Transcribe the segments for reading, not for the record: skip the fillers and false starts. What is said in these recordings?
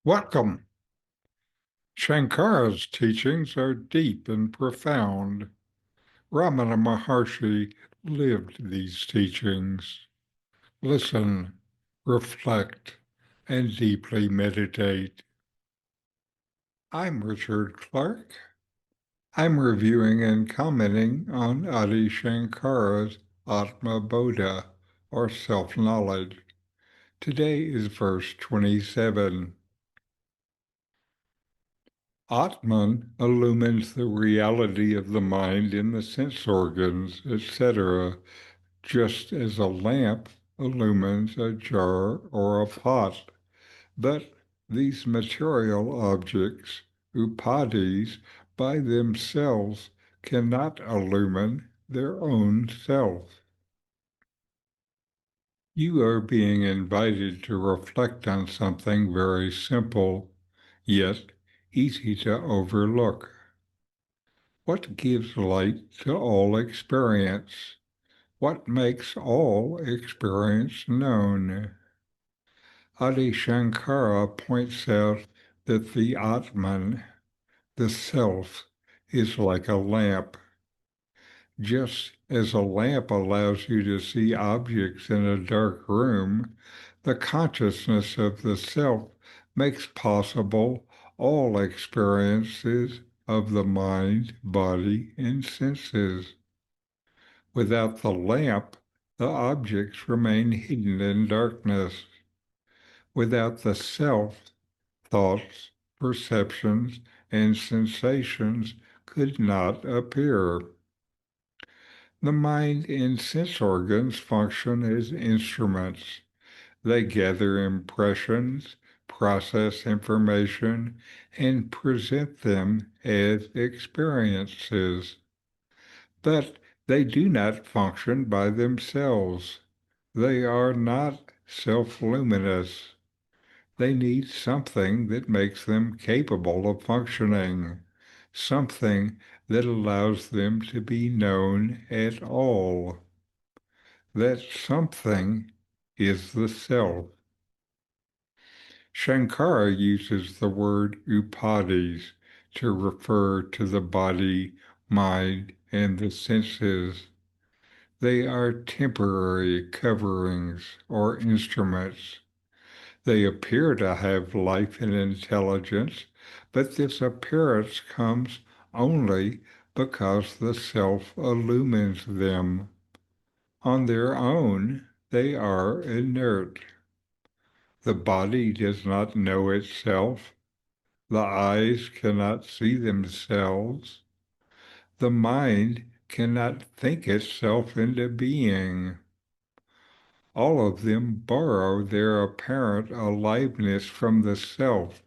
Welcome. Shankara's teachings are deep and profound. RamanaMaharshi lived these teachings. Listen, reflect, and deeply meditate. I'm Richard Clarke. I'm reviewing and commenting on Adi Shankara's Atma Bodha, or self-knowledge. Today is verse 27. Atman illumines the reality of the mind in the sense organs, etc., just as a lamp illumines a jar or a pot. But these material objects, upadhis, by themselves cannot illumine their own self. You are being invited to reflect on something very simple, yet easy to overlook. What gives light to all experience? What makes all experience known? Adi Shankara points out that the Atman, the self, is like a lamp. Just as a lamp allows you to see objects in a dark room, the consciousness of the self makes possible all experiences of the mind, body, and senses. Without the lamp, the objects remain hidden in darkness. Without the self, thoughts, perceptions, and sensations could not appear. The mind and sense organs function as instruments. They gather impressions, process information, and present them as experiences. But they do not function by themselves. They are not self-luminous. They need something that makes them capable of functioning, something that allows them to be known at all. That something is the self. Sankara uses the word upadhis to refer to the body, mind, and the senses. They are temporary coverings or instruments. They appear to have life and intelligence, but this appearance comes only because the self illumines them. On their own, they are inert. The body does not know itself. The eyes cannot see themselves. The mind cannot think itself into being. All of them borrow their apparent aliveness from the self,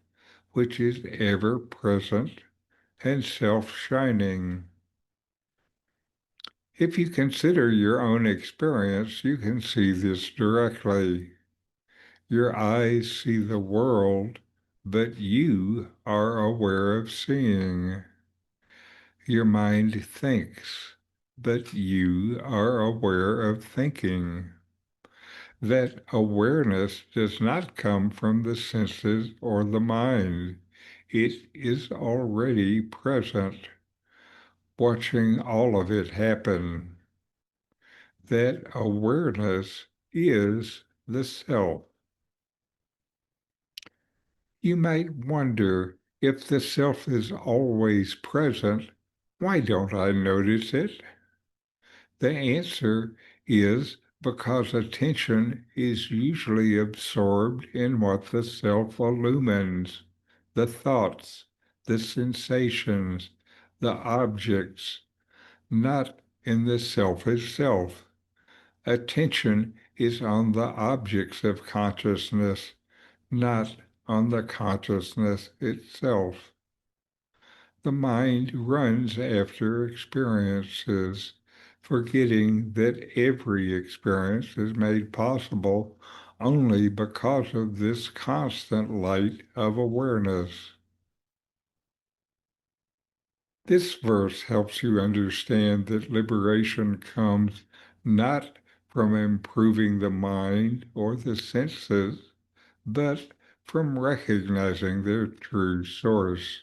which is ever present and self-shining. If you consider your own experience, you can see this directly. Your eyes see the world, but you are aware of seeing. Your mind thinks, but you are aware of thinking. That awareness does not come from the senses or the mind. It is already present, watching all of it happen. That awareness is the self. You might wonder, if the self is always present, why don't I notice it? The answer is because attention is usually absorbed in what the self illumines, the thoughts, the sensations, the objects, not in the self itself. Attention is on the objects of consciousness, not on the consciousness itself. The mind runs after experiences, forgetting that every experience is made possible only because of this constant light of awareness. This verse helps you understand that liberation comes not from improving the mind or the senses, but from recognizing their true source.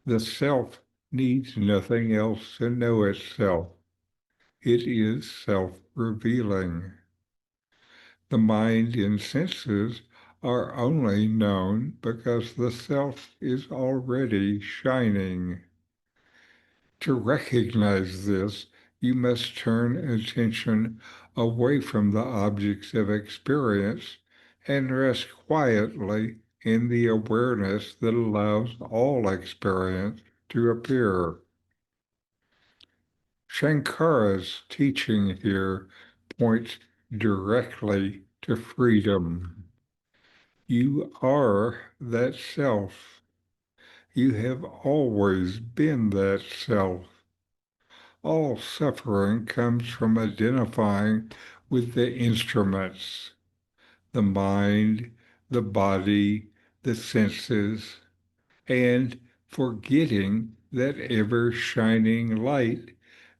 The self needs nothing else to know itself. It is self-revealing. The mind and senses are only known because the self is already shining. To recognize this, you must turn attention away from the objects of experience and rest quietly in the awareness that allows all experience to appear. Sankara's teaching here points directly to freedom. You are that self. You have always been that self. All suffering comes from identifying with the instruments, the mind, the body, the senses, and forgetting that ever-shining light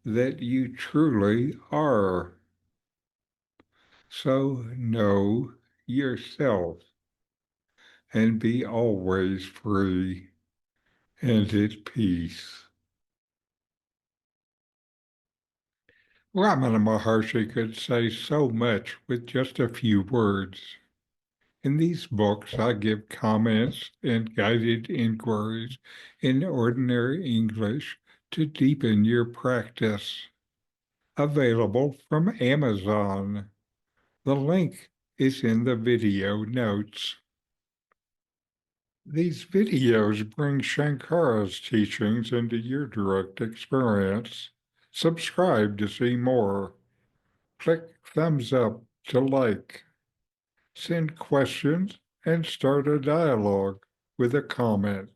that you truly are. So know yourself and be always free and at peace. RamanaMaharshi could say so much with just a few words. In these books, I give comments and guided inquiries in ordinary English to deepen your practice. Available from Amazon. The link is in the video notes. These videos bring Shankara's teachings into your direct experience. Subscribe to see more. Click thumbs up to like. Send questions and start a dialogue with a comment.